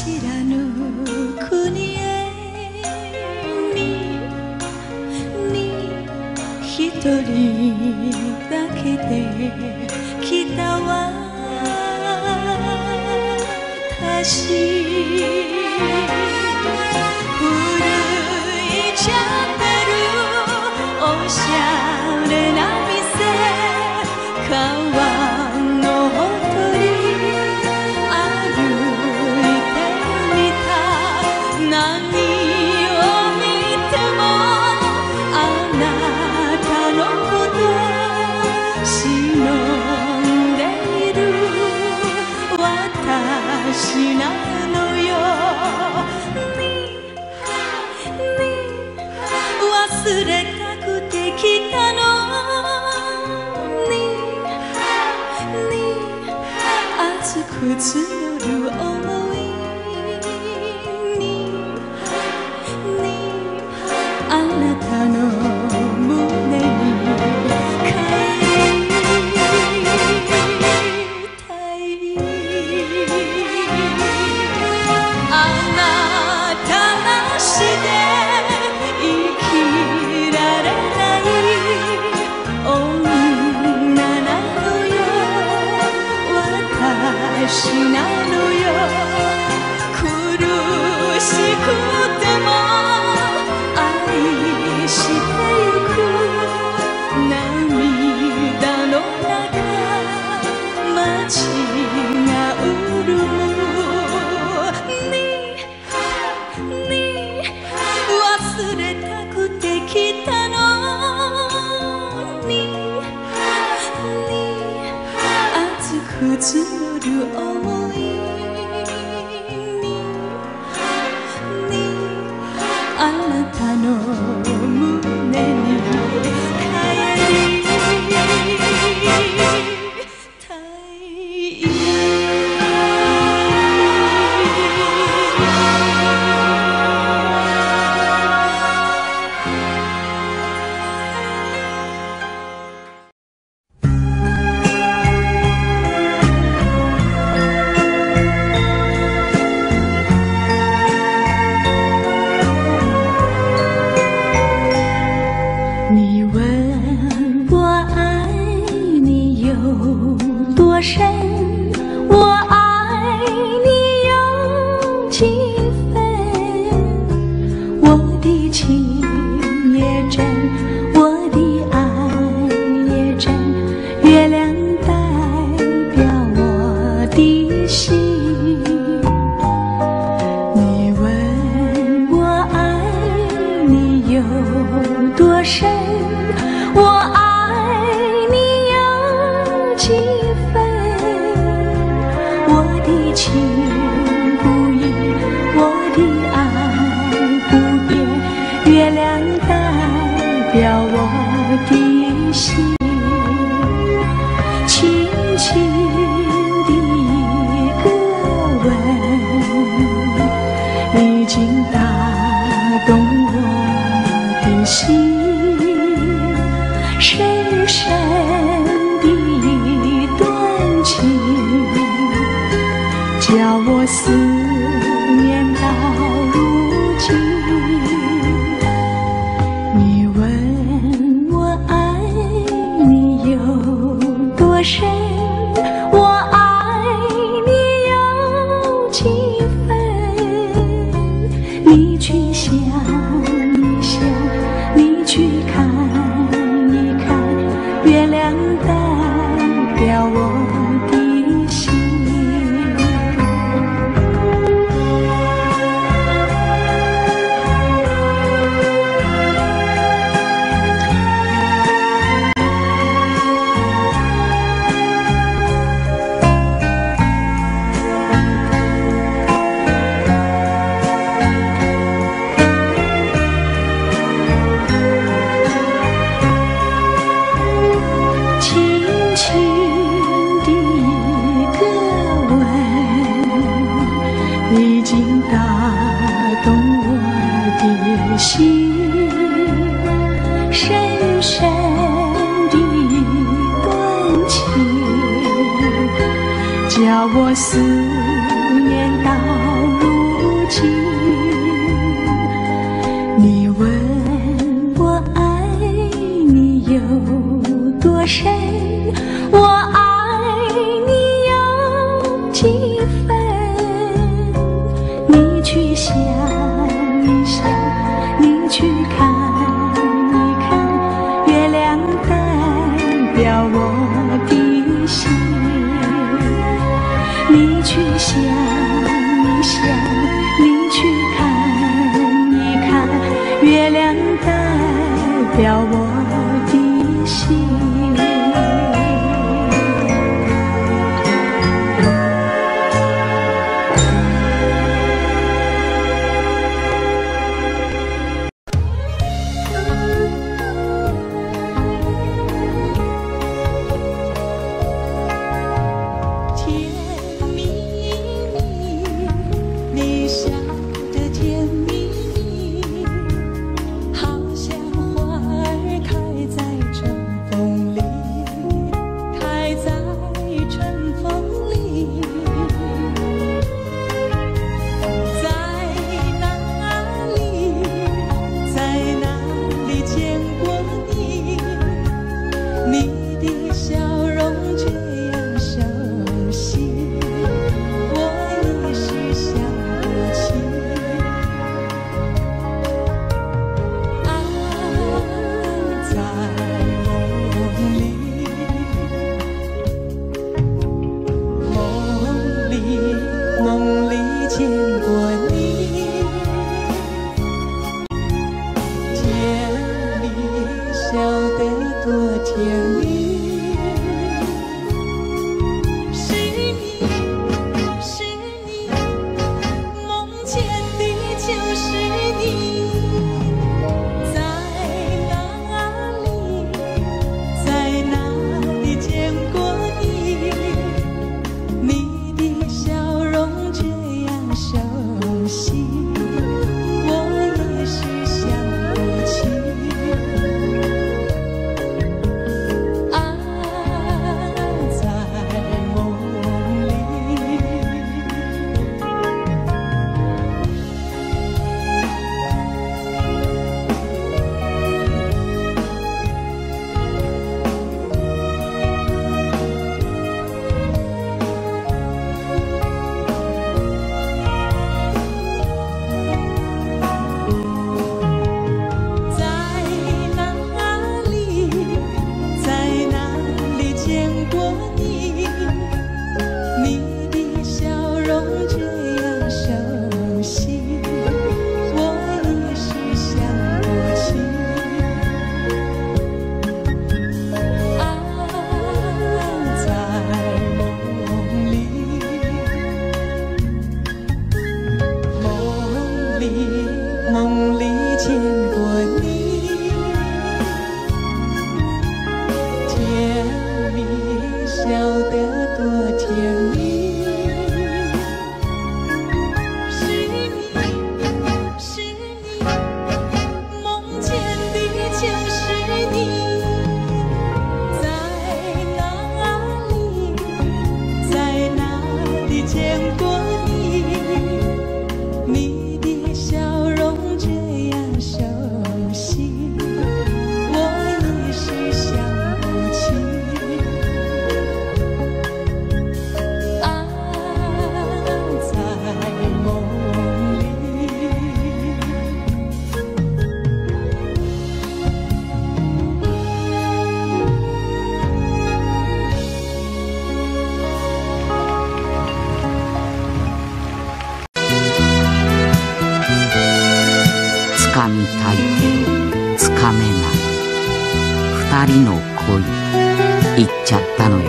知らぬ国へに一人だけで来た私古いチャペルおしゃれな店川のほとり歩いてみた何を見てもあなたのこと忍んでいる私なのよ忘れたくて来たの熱く募る想いにあなたの胸に帰りたいあなたなしで生きられない女なのよ私なのよ苦しくても愛してゆく涙の中街が潤む忘れたくて来たのに熱く募る想いにあなたの胸に帰りたい你问我爱你有多深，我爱你有几分？我的情也真，我的爱也真，月亮代表我的心。你问我爱你有多深？我爱你有几分？我的情不移，我的爱不变，月亮代表我的心。轻轻的一个吻，已经打动我的心。深深的一段情，叫我思念到如今。你问我爱你有多深，我爱你有几分？你去想一想，你去看。月亮代表我的心。心深深的一段情，叫我思念到如静。你问我爱你有多深，我爱你有几分？你去想一想，你去看一看，月亮代表我的心。你去想一想，你去看一看，月亮代表我的心。掴みたいけどつかめない二人の恋行っちゃったのよ。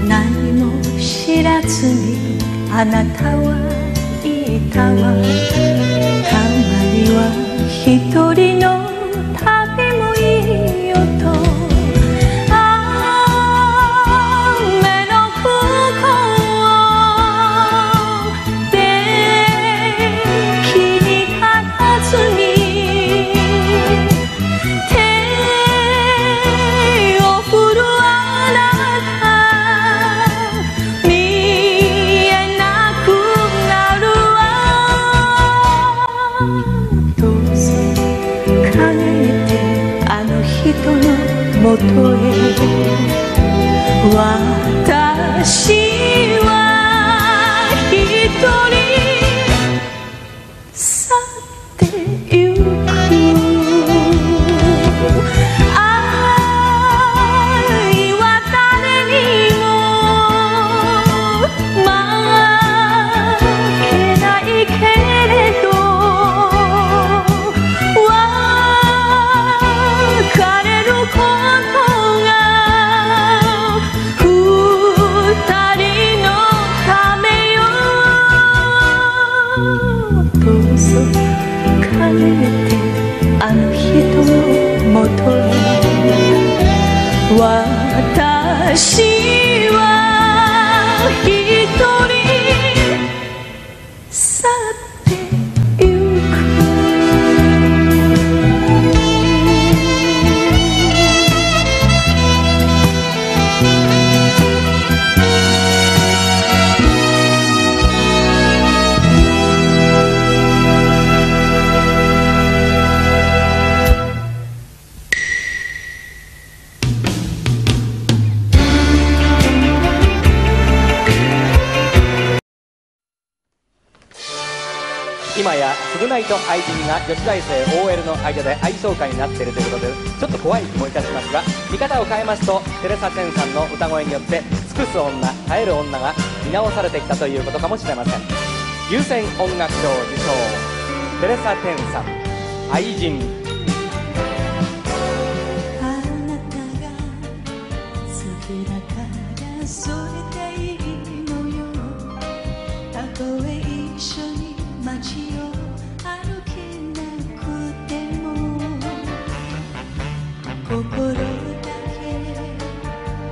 何も知らずにあなたはいたわ。たまには一人の旅もいいよと。雨の向こうを電気に立たずにへ私は一人去ってゆく愛は誰にも負けないけれど別れることが二人のためよどうぞ帰ってあの人のもとへ私は一人去ってゆく今や償いと愛人が女子大生 OL の間で愛想会になっているということでちょっと怖い気もいたしますが、見方を変えますとテレサ・テンさんの歌声によって尽くす女、耐える女が見直されてきたということかもしれません。優先音楽賞受賞テレサ・テンさん、愛人。あなたが好きだからそれでいいのよ。たとえ一緒に街を歩けなくても心だけ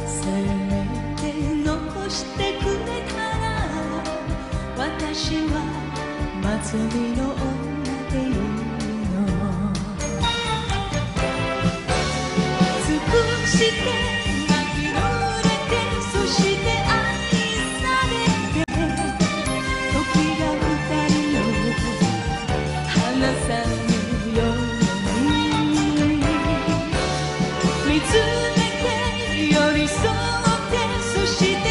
せめて残してくれたら私は祭りの女でいいの。尽くして泣き濡れてそして愛されて時が二人を離さぬように見つめて寄り添ってそして抱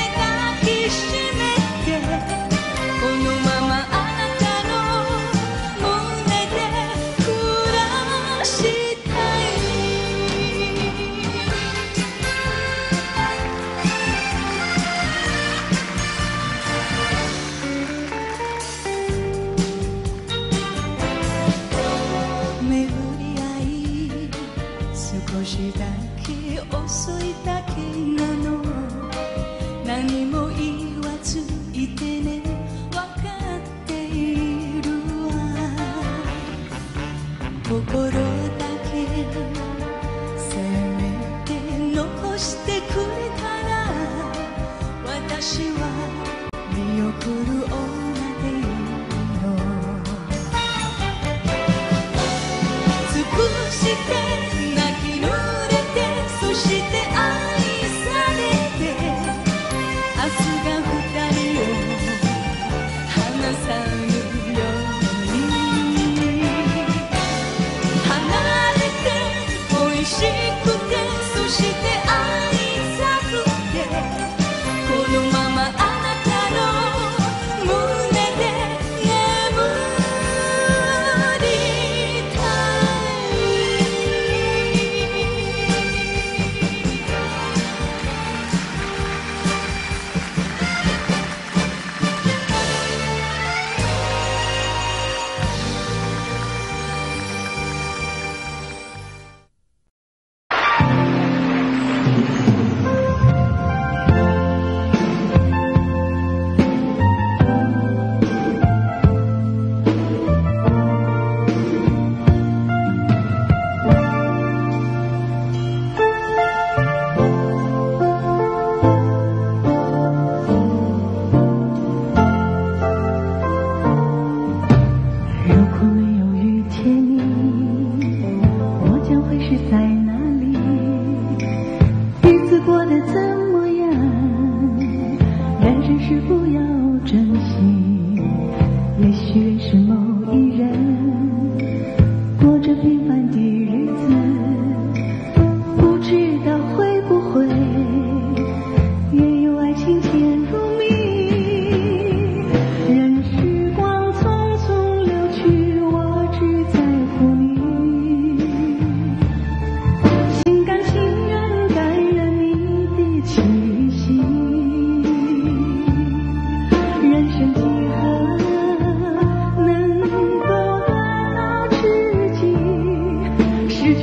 きしめてこのままあなたの胸で暮らしたい。巡り合い少しだけ遅いだけなの。何も言わずいてね分かっているわ。心だけせめて残してくれたら私は見送る女でいいの。尽くして泣き濡れてそして愛されて明日が二人を離さぬように離れて恋しくてそして愛さくてこのままあなたの胸で眠りたい。如果没有遇见你，我将会是在哪里？日子过得怎么样？人生是不要珍惜，也许是某一人过着平凡的日子，不知道。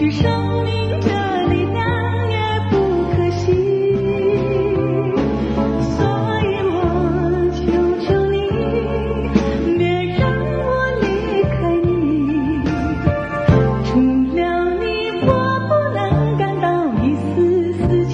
去生命的力量也不可惜，所以我求求你，别让我离开你。除了你，我不能感到一丝丝情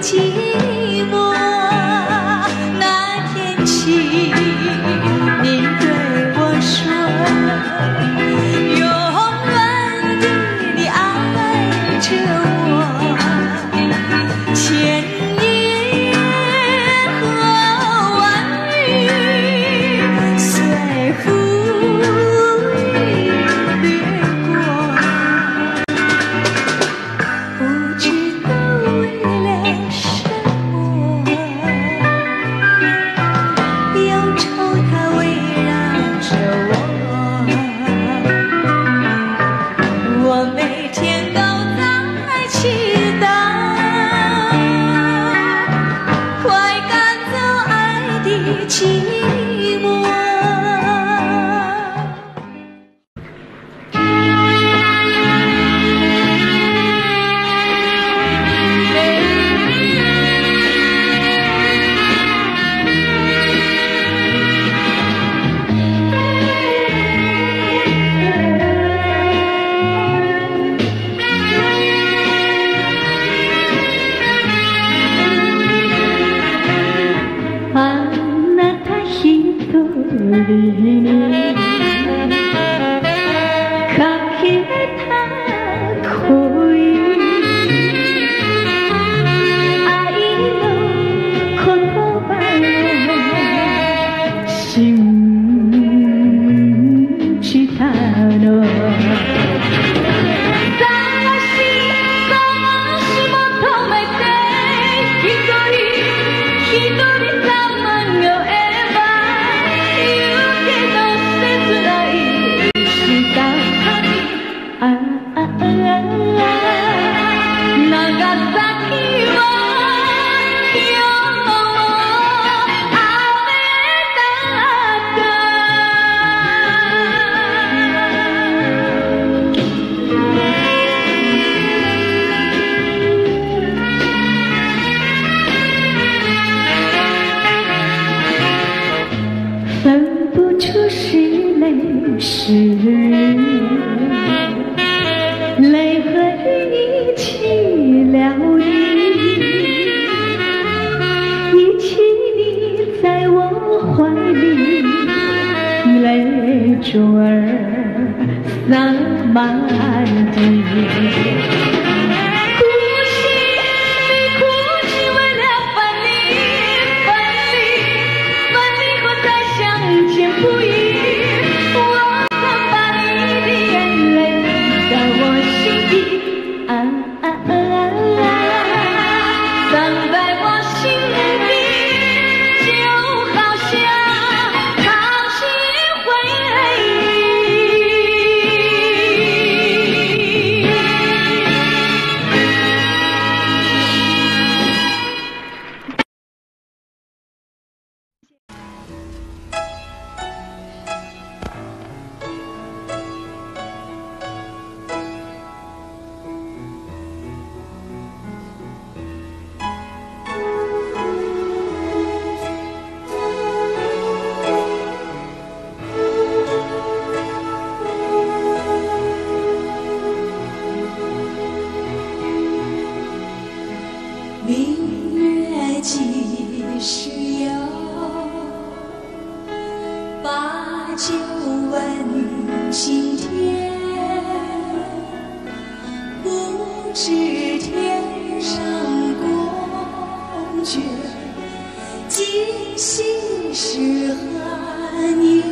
寂寞。那天起，你对我说，永远地你爱着我，千言和万语随风掠过，不知道为了什么，忧愁它围绕着我，我每天都在祈祷，快赶走爱的寂寞。あなた一人にかけた恋、愛の言葉を信じたの。探し求めて一人さまよえば言うけど切ないした旅。長崎は今日も雨だった分不出是泪是雨，泪和雨一起了一起你在我怀里，泪珠儿洒满地。明月几时有？把酒问青天。不知天上宫阙，今夕是何年？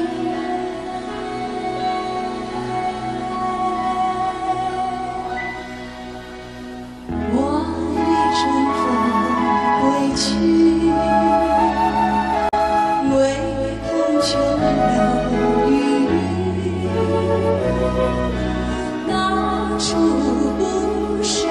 那处不胜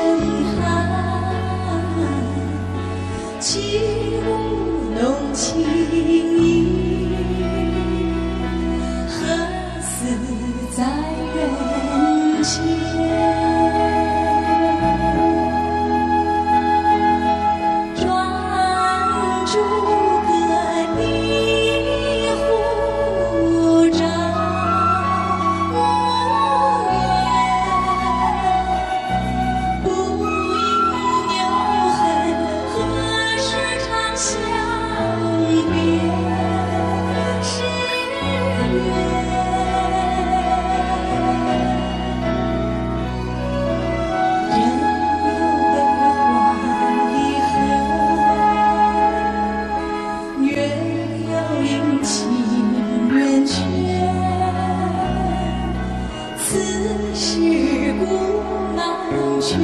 全，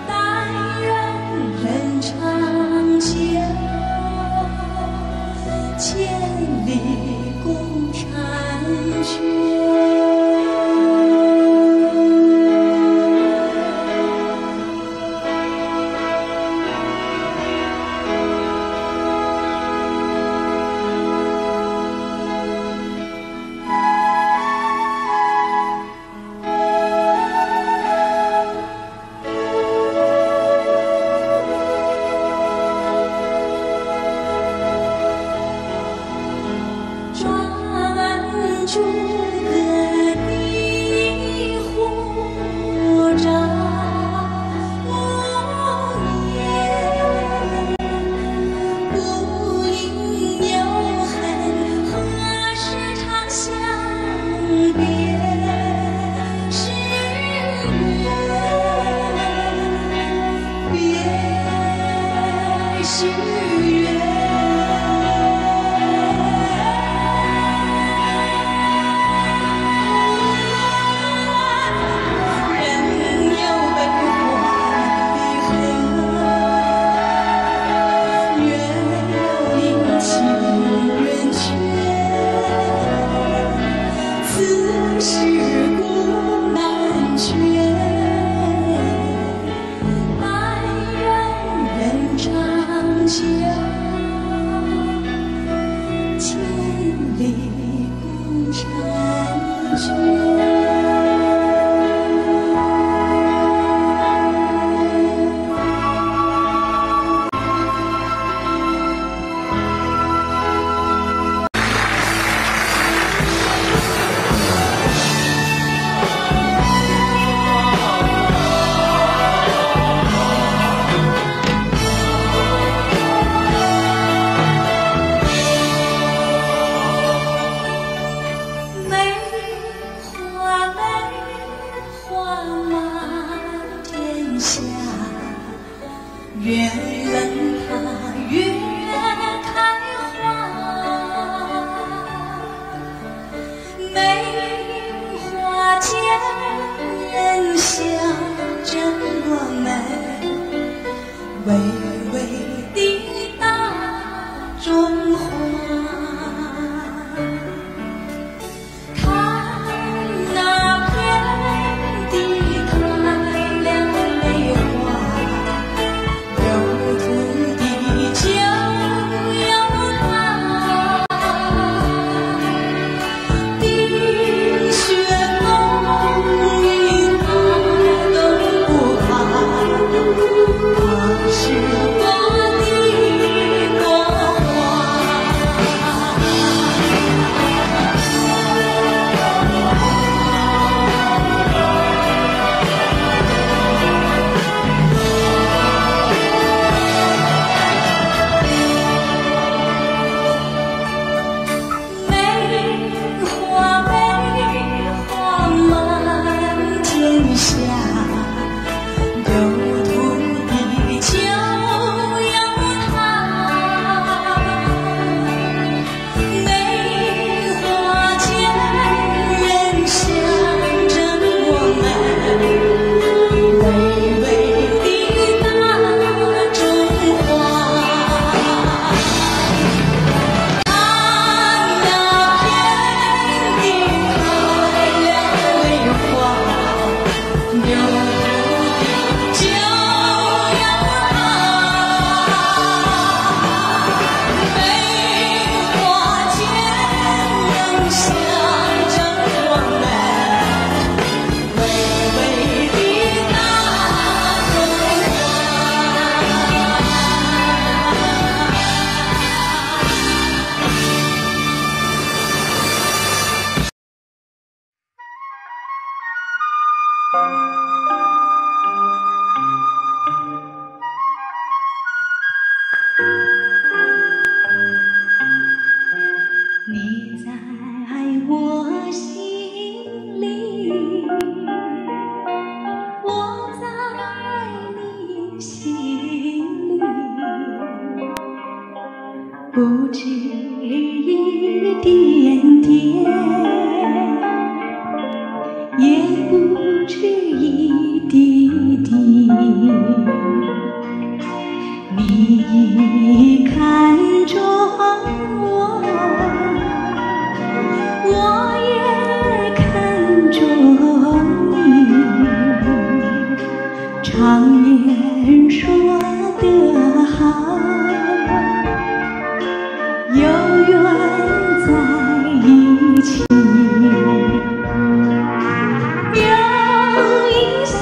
但愿人长久，千里共婵娟。诸葛地护照无言，不应有恨，何时长相别？是缘，别是缘。越冷它越开花，梅花间人笑着我们，微微的大中华。你在我心里，我在你心里，不止一点点，也不只一滴滴。你看着我，我也看着你，常言说得好，有缘在一起，有一些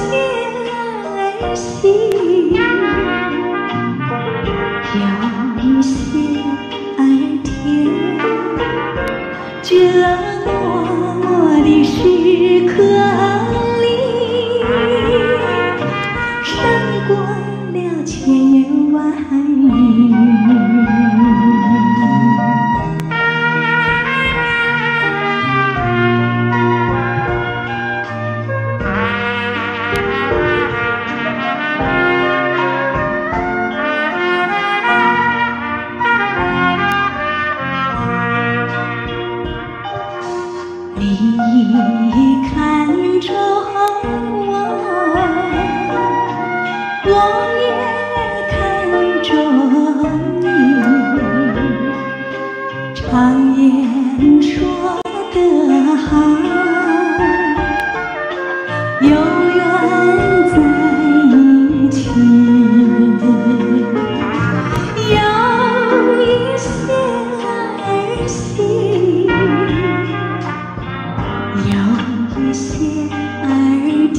爱惜，有一些爱甜，这默默的时刻里，胜过了千言万语。你看着我，我也看着你，常言说得好，有缘在一起，有一些儿戏，有一些儿甜，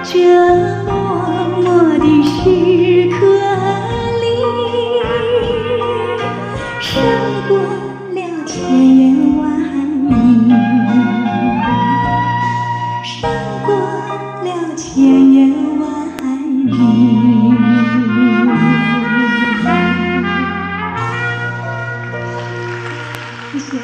这默默的时刻里，胜过了千言万语，胜过了千言万语。谢谢，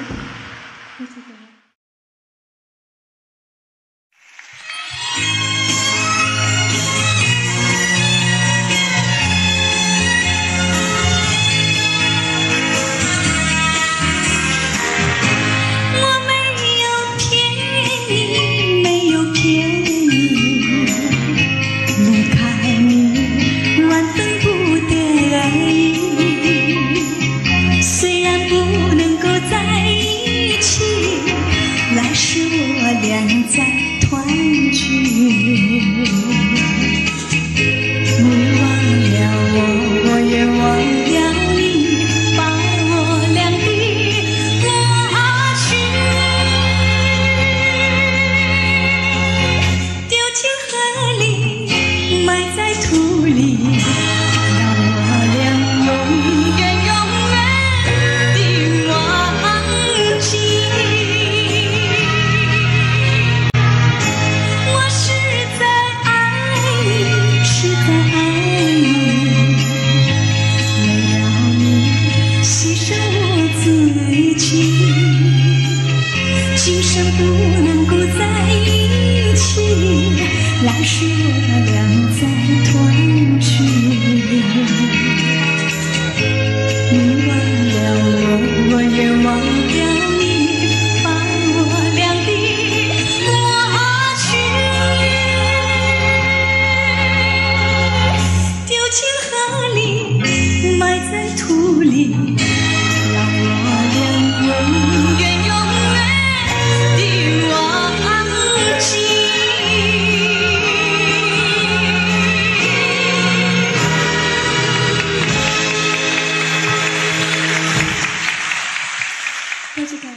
谢谢各位。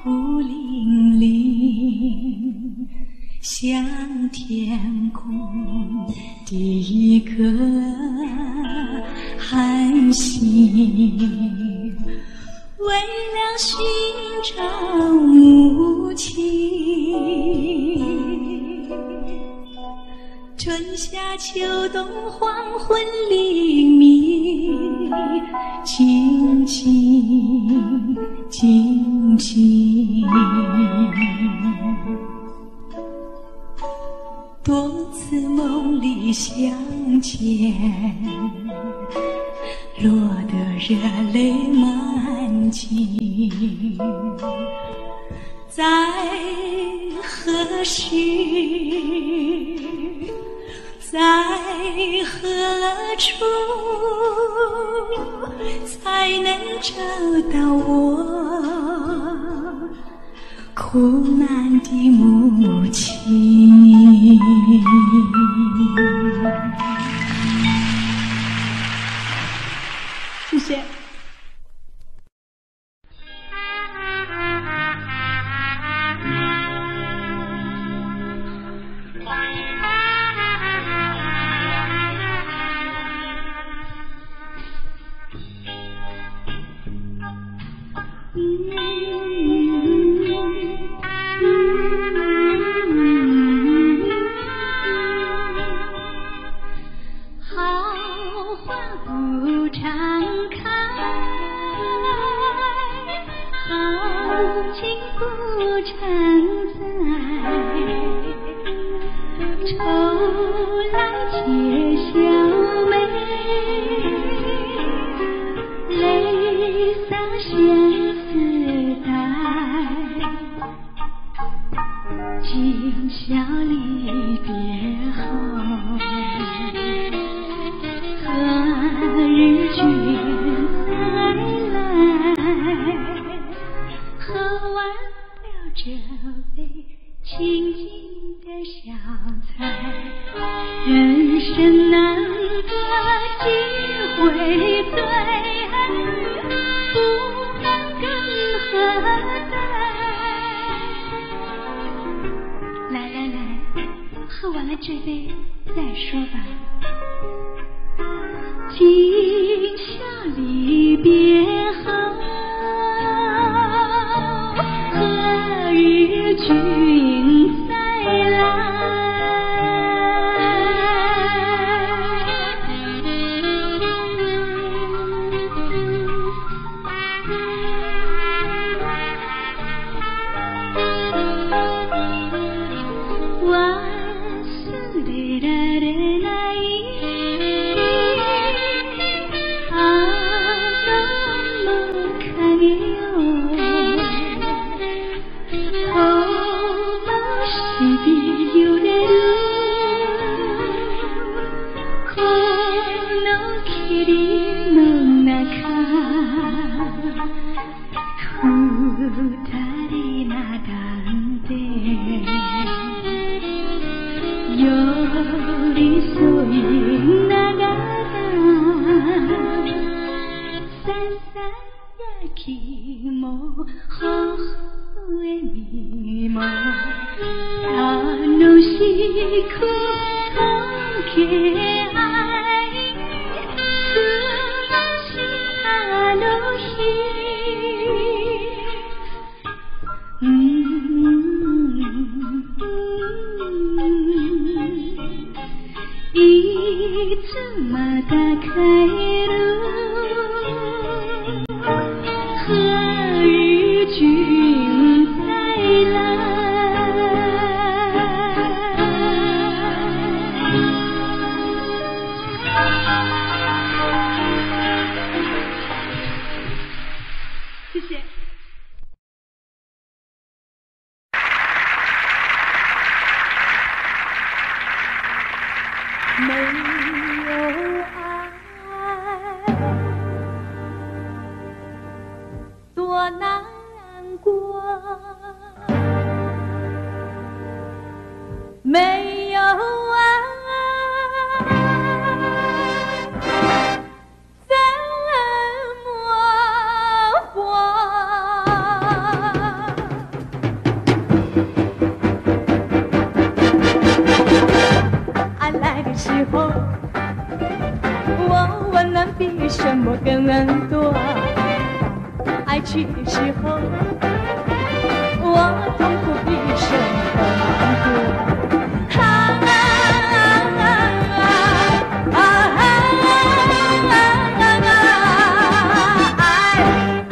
孤零零，像天空的一颗寒星，为了寻找母亲。春夏秋冬，黄昏黎明，静静静梦境，多次梦里相见，落得热泪满襟。在何时，在何处，才能找到我苦难的母亲？谢谢。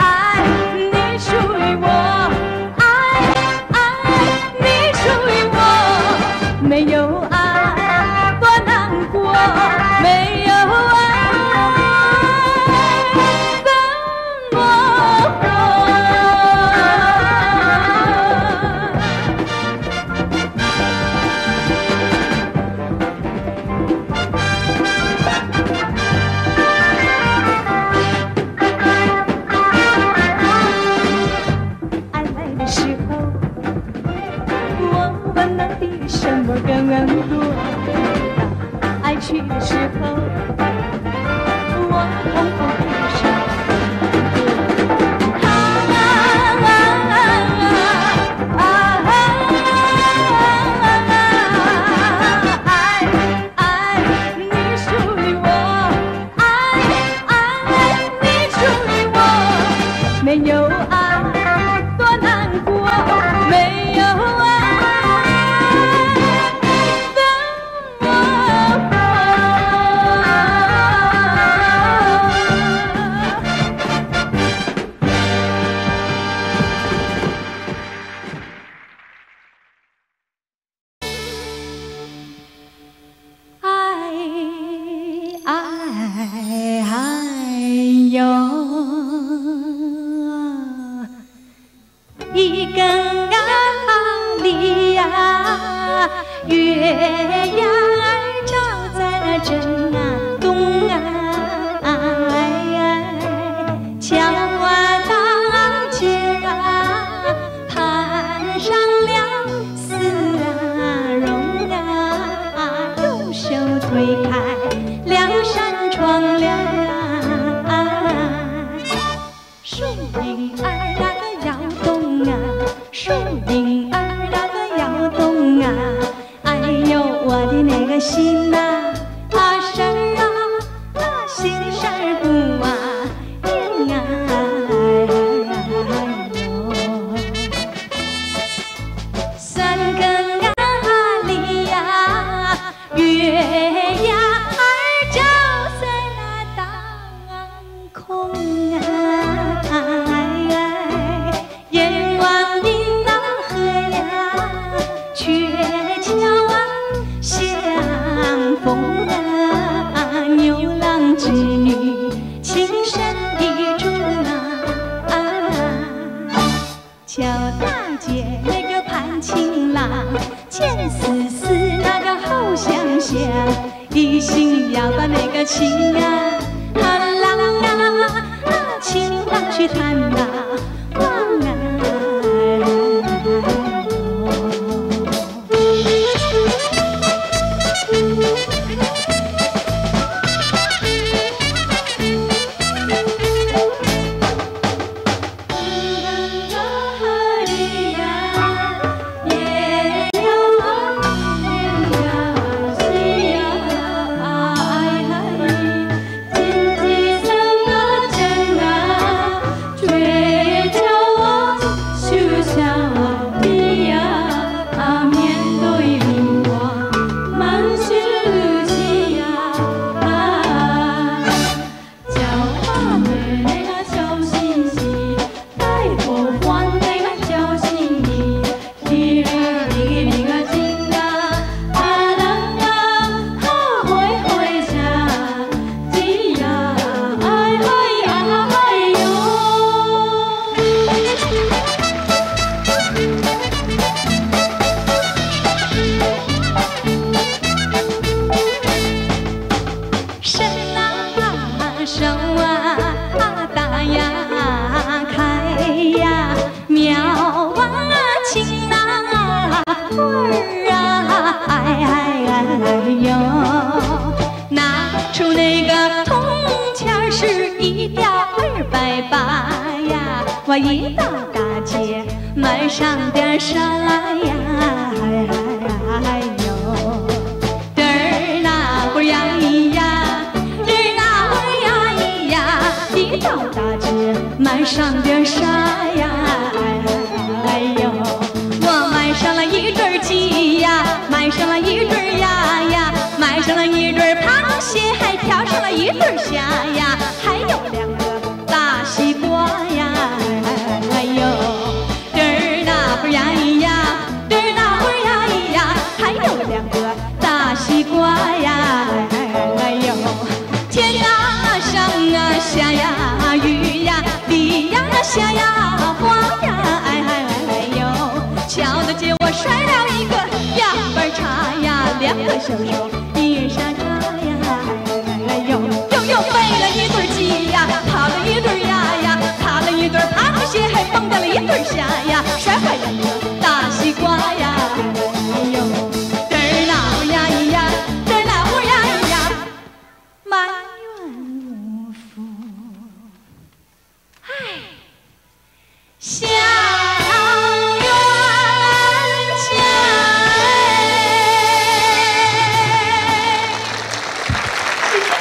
爱，你属于我。一根啊梨呀，月牙儿照在那正啊东啊，桥啊大街啊，攀上了丝啊绒啊，用手推开两扇窗帘啊，树影儿那个摇动啊，树影儿那个摇动啊，哎呦我的那个心啊，事儿啊，心事儿不啊定啊哟，三更啊里呀，月牙儿照在那当空啊，眼望银浪河呀，鹊桥啊相逢啊，牛郎织女情深意重啊，乔大姐那个盼情郎，见丝丝那个好相想，一心要把那个情啊郎啊情郎去探啊望啊。手啊大呀开呀，妙啊情啊味儿啊哎呦，拿出那个铜钱是1吊280呀，我一到大街买上点啥呀哎呦，嘚儿那不呀咿呀。一到大街买上点啥呀哎呦，我买上了1对鸡呀，买上了1对鸭呀，买上了1对螃蟹，还挑上了1对虾呀，还有2个大西瓜呀哎呦，嘚儿那会儿呀咿呀，嘚儿那会儿呀咿呀，还有2个大西瓜呀哎呦，天啊上啊下呀雨呀梨呀下呀花呀哎呦，乔大姐我摔了一个2杯茶呀，2个小手1人沙茶呀哎呦，又飞了1对鸡呀，跑了1对鸭呀，爬了1对螃蟹，还蹦跶了1对虾呀，摔坏2个大西瓜呀哎呦，嘚儿那会儿呀咿呀，嘚儿那会儿呀咿呀，埋怨无福，唉，小冤家。谢谢。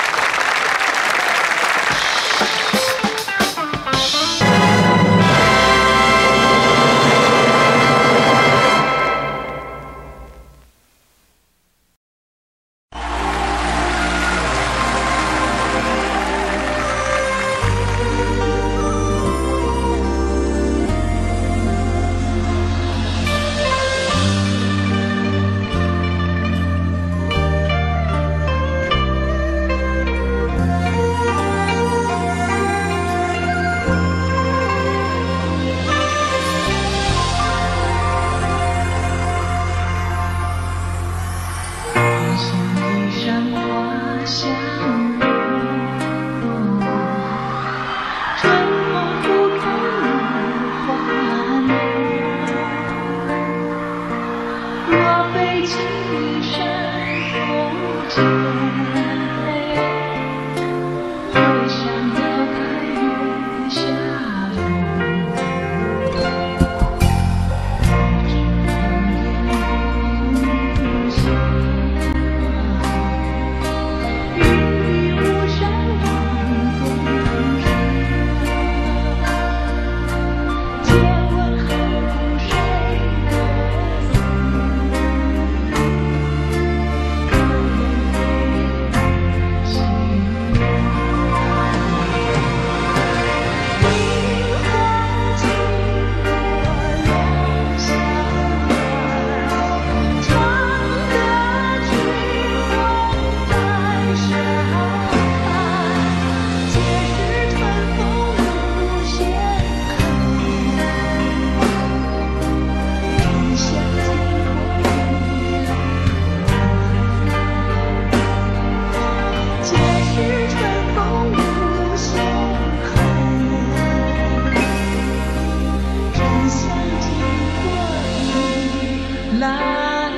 栏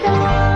杆。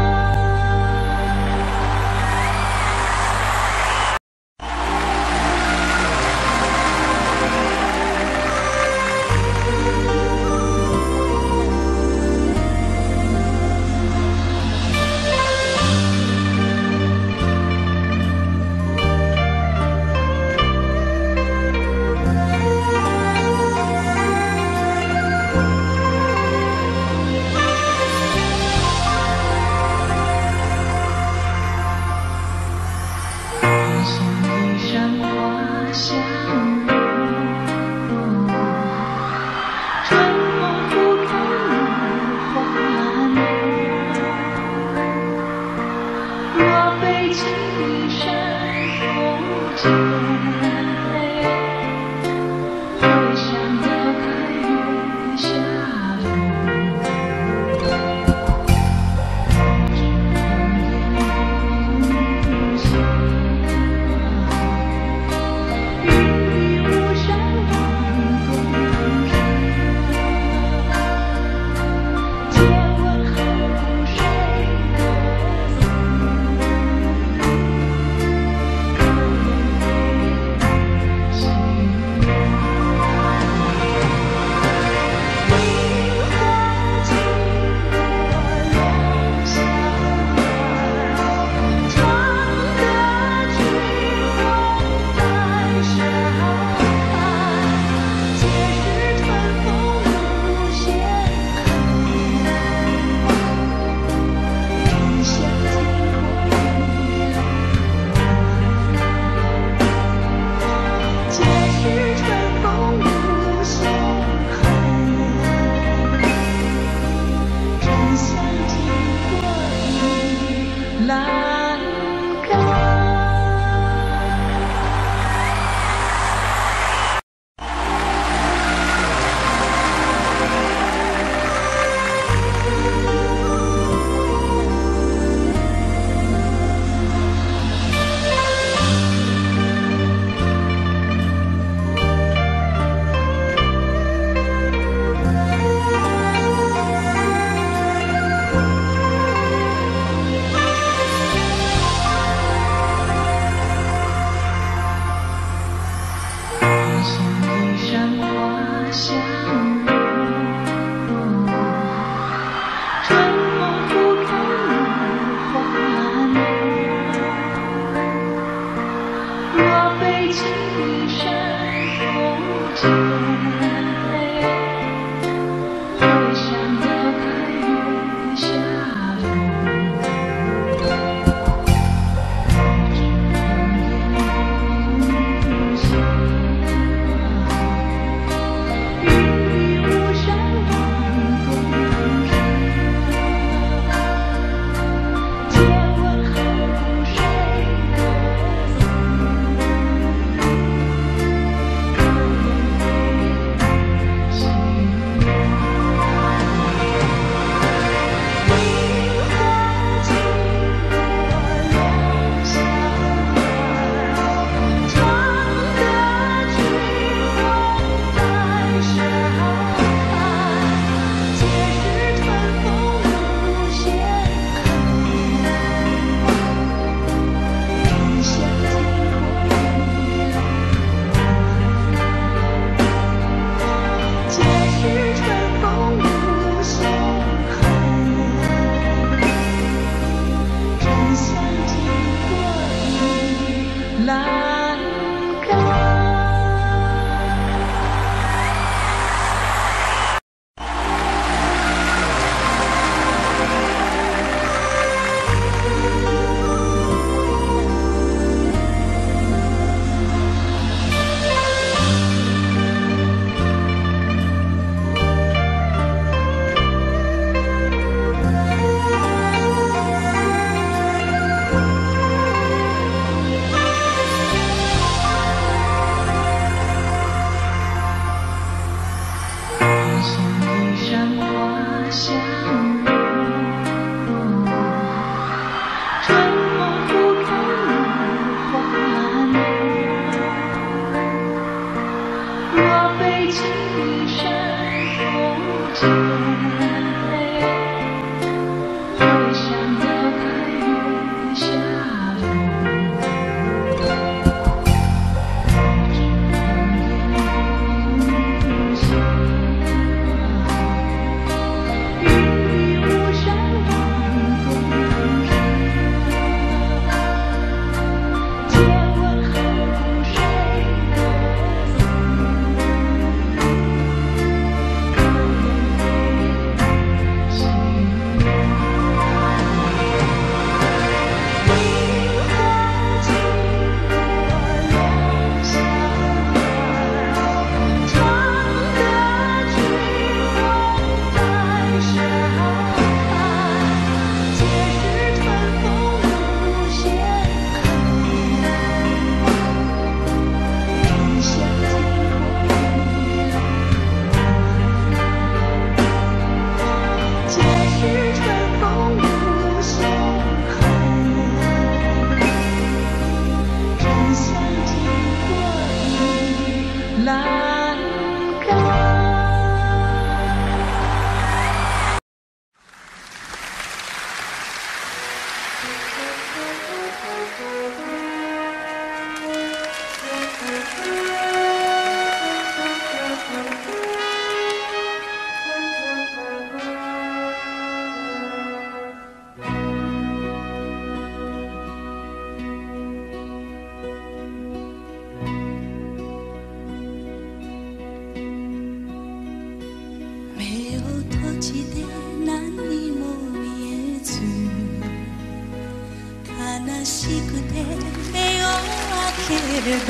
ければ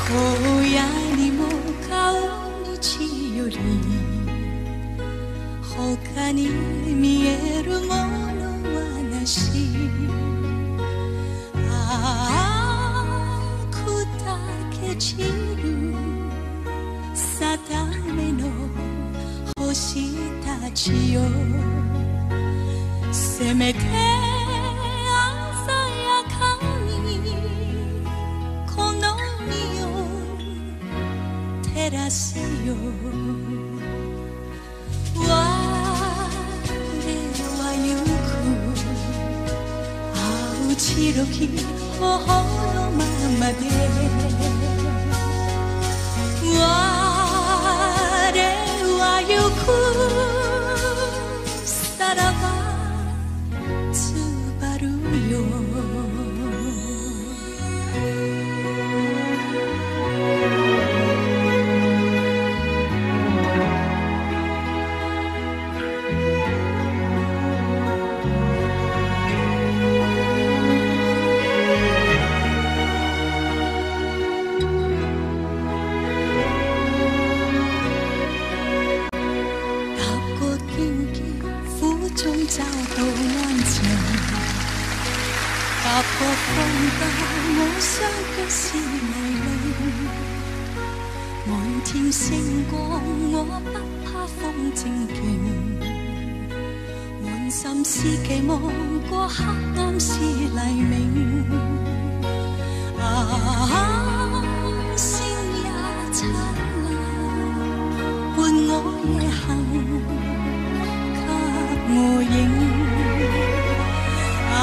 荒野にも顔道より他に見えるものはなし。ああ砕け散る定めの星たちよ、せめて鮮やかにこの身を照らせよ。我は行く青白き頬のままで、我は行くさらばつばるよ。踏破風暴，我相據是迷離。滿天星光，我不怕風正勁。滿心思期望過黑暗是黎明。啊，星也燦爛，伴我夜行，給我影。啊。